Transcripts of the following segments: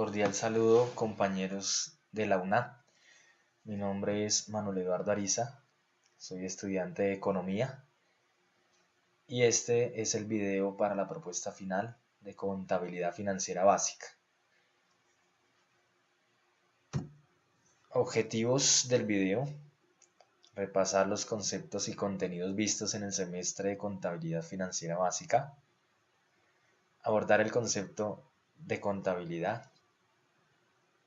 Cordial saludo, compañeros de la UNA. Mi nombre es Manuel Eduardo Ariza, soy estudiante de Economía y este es el video para la propuesta final de Contabilidad Financiera Básica. Objetivos del video: repasar los conceptos y contenidos vistos en el semestre de Contabilidad Financiera Básica, abordar el concepto de contabilidad,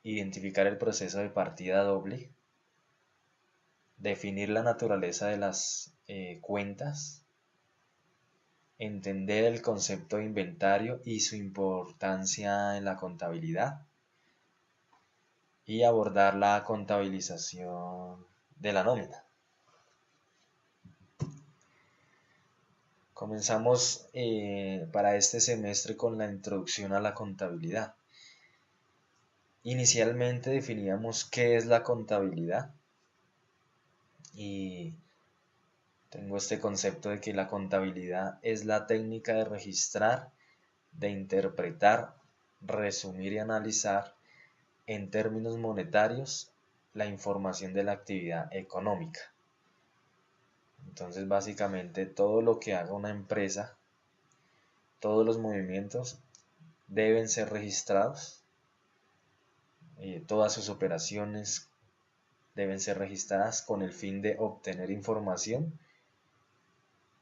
identificar el proceso de partida doble, definir la naturaleza de las cuentas, entender el concepto de inventario y su importancia en la contabilidad y abordar la contabilización de la nómina. Comenzamos para este semestre con la introducción a la contabilidad. Inicialmente definíamos qué es la contabilidad y tengo este concepto de que la contabilidad es la técnica de registrar, de interpretar, resumir y analizar en términos monetarios la información de la actividad económica. Entonces, básicamente todo lo que haga una empresa, todos los movimientos deben ser registrados, todas sus operaciones deben ser registradas con el fin de obtener información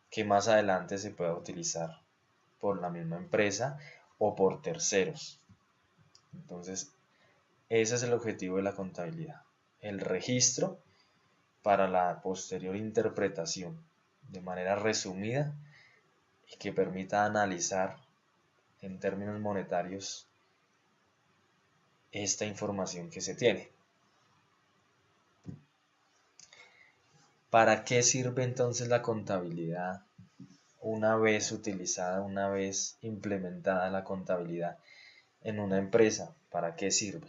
que más adelante se pueda utilizar por la misma empresa o por terceros. Entonces, ese es el objetivo de la contabilidad, el registro para la posterior interpretación de manera resumida y que permita analizar en términos monetarios esta información que se tiene. ¿Para qué sirve entonces la contabilidad una vez utilizada, una vez implementada la contabilidad en una empresa? ¿Para qué sirve?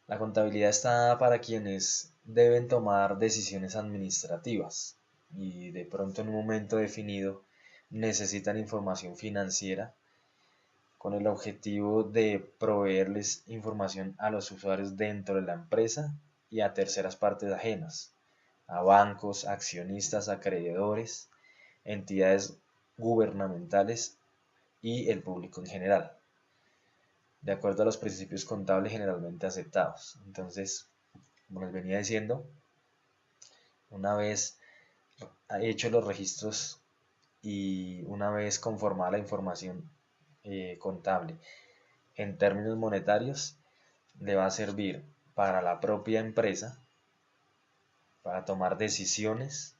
La contabilidad está para quienes deben tomar decisiones administrativas y de pronto en un momento definido necesitan información financiera con el objetivo de proveerles información a los usuarios dentro de la empresa y a terceras partes ajenas, a bancos, accionistas, acreedores, entidades gubernamentales y el público en general, de acuerdo a los principios contables generalmente aceptados. Entonces, como les venía diciendo, una vez hecho los registros y una vez conformada la información contable en términos monetarios, le va a servir para la propia empresa, para tomar decisiones,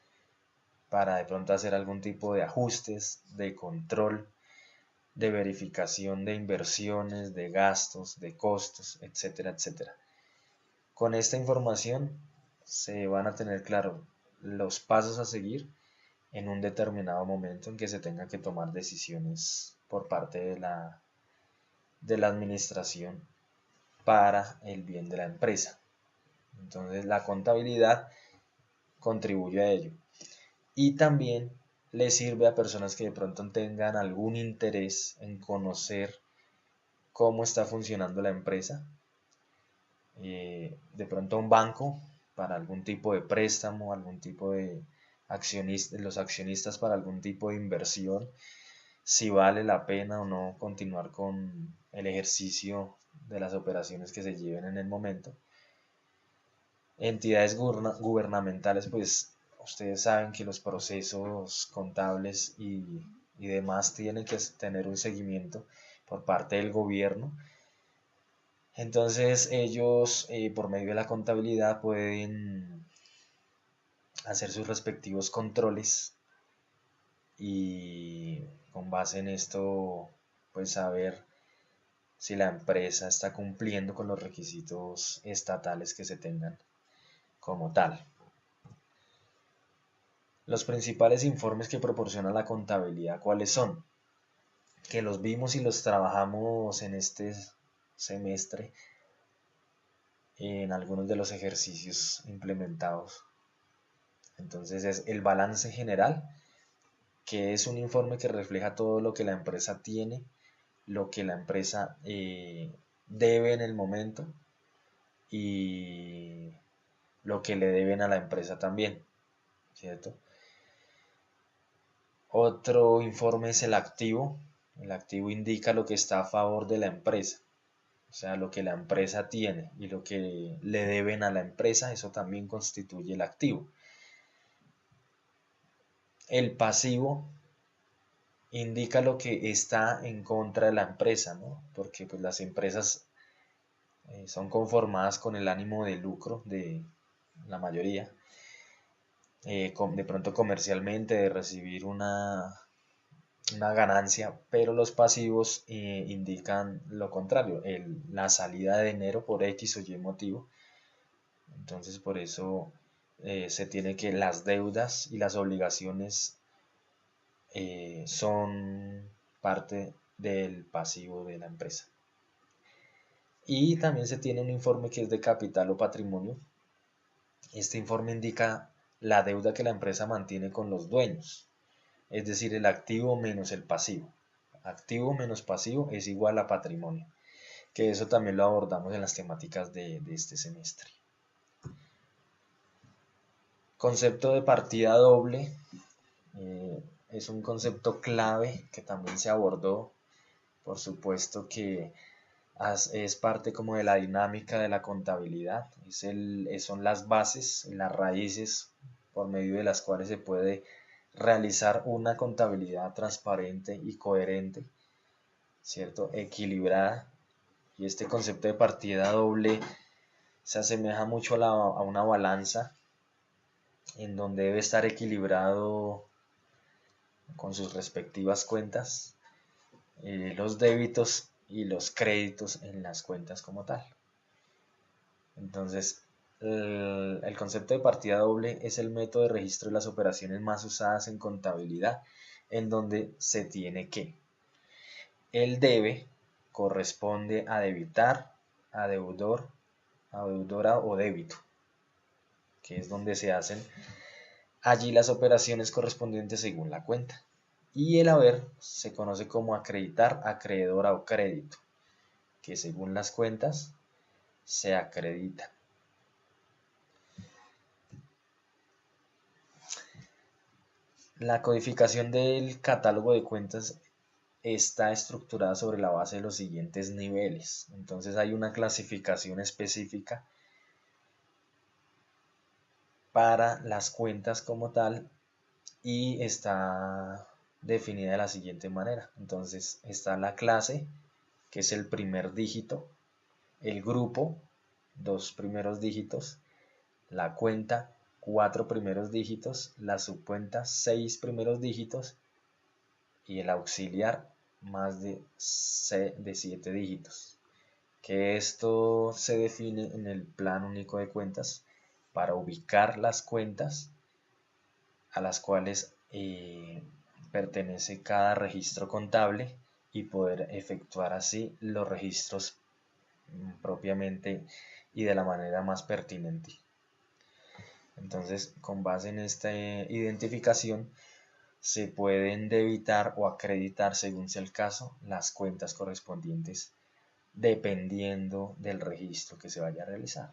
para de pronto hacer algún tipo de ajustes, de control, de verificación de inversiones, de gastos, de costos, etcétera, etcétera. Con esta información se van a tener claro los pasos a seguir en un determinado momento en que se tenga que tomar decisiones por parte de la administración para el bien de la empresa. Entonces la contabilidad contribuye a ello. Y también le sirve a personas que de pronto tengan algún interés en conocer cómo está funcionando la empresa. De pronto un banco para algún tipo de préstamo, algún tipo de los accionistas para algún tipo de inversión, si vale la pena o no continuar con el ejercicio de las operaciones que se lleven en el momento. Entidades gubernamentales, pues ustedes saben que los procesos contables y demás tienen que tener un seguimiento por parte del gobierno. Entonces ellos por medio de la contabilidad pueden hacer sus respectivos controles y con base en esto pues saber si la empresa está cumpliendo con los requisitos estatales que se tengan como tal. Los principales informes que proporciona la contabilidad, ¿cuáles son? Que los vimos y los trabajamos en este semestre en algunos de los ejercicios implementados. Entonces es el balance general, que es un informe que refleja todo lo que la empresa tiene lo que la empresa debe en el momento y lo que le deben a la empresa también, ¿cierto? Otro informe es el activo. El activo indica lo que está a favor de la empresa, o sea, lo que la empresa tiene y lo que le deben a la empresa, eso también constituye el activo. El pasivo indica lo que está en contra de la empresa, ¿no? Porque pues, las empresas son conformadas con el ánimo de lucro de la mayoría, de pronto comercialmente, de recibir una ganancia, pero los pasivos indican lo contrario, la salida de dinero por X o Y motivo. Entonces por eso se tiene que las deudas y las obligaciones son parte del pasivo de la empresa. Y también se tiene un informe que es de capital o patrimonio. Este informe indica la deuda que la empresa mantiene con los dueños, es decir, el activo menos el pasivo. Activo menos pasivo es igual a patrimonio, que eso también lo abordamos en las temáticas de este semestre. Concepto de partida doble. Es un concepto clave que también se abordó, por supuesto que es parte como de la dinámica de la contabilidad, son las bases, las raíces por medio de las cuales se puede realizar una contabilidad transparente y coherente, ¿cierto? Equilibrada. Y este concepto de partida doble se asemeja mucho a una balanza en donde debe estar equilibrado con sus respectivas cuentas, los débitos y los créditos en las cuentas como tal. Entonces, el concepto de partida doble es el método de registro de las operaciones más usadas en contabilidad, en donde se tiene que el debe corresponde a debitar, a deudor, a deudora o débito, que es donde se hacen allí las operaciones correspondientes según la cuenta. Y el haber se conoce como acreditar, acreedora o crédito, que según las cuentas se acredita. La codificación del catálogo de cuentas está estructurada sobre la base de los siguientes niveles. Entonces hay una clasificación específica para las cuentas como tal y está definida de la siguiente manera. Entonces está la clase, que es el primer dígito, el grupo, 2 primeros dígitos, la cuenta, 4 primeros dígitos, la subcuenta, 6 primeros dígitos y el auxiliar, más de 7 dígitos. Que esto se define en el plan único de cuentas para ubicar las cuentas a las cuales pertenece cada registro contable y poder efectuar así los registros propiamente y de la manera más pertinente. Entonces, con base en esta identificación, se pueden debitar o acreditar, según sea el caso, las cuentas correspondientes, dependiendo del registro que se vaya a realizar.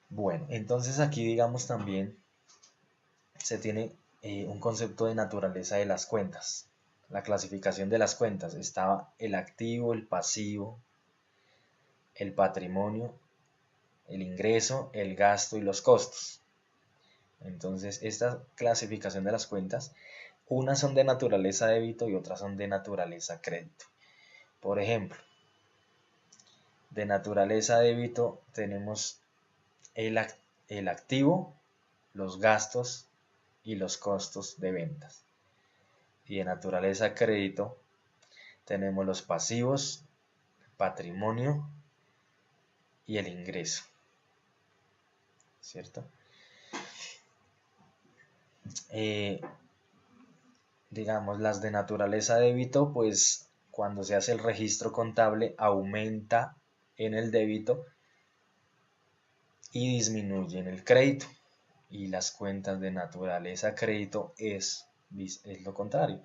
Bueno, entonces aquí digamos también se tiene un concepto de naturaleza de las cuentas. La clasificación de las cuentas estaba el activo, el pasivo, el patrimonio, el ingreso, el gasto y los costos. Entonces, esta clasificación de las cuentas, unas son de naturaleza débito y otras son de naturaleza crédito. Por ejemplo, de naturaleza débito tenemos el activo, los gastos y los costos de ventas. Y de naturaleza crédito tenemos los pasivos, patrimonio y el ingreso, ¿cierto? Digamos, las de naturaleza débito, pues cuando se hace el registro contable aumenta en el débito y disminuye en el crédito. Y las cuentas de naturaleza crédito es lo contrario.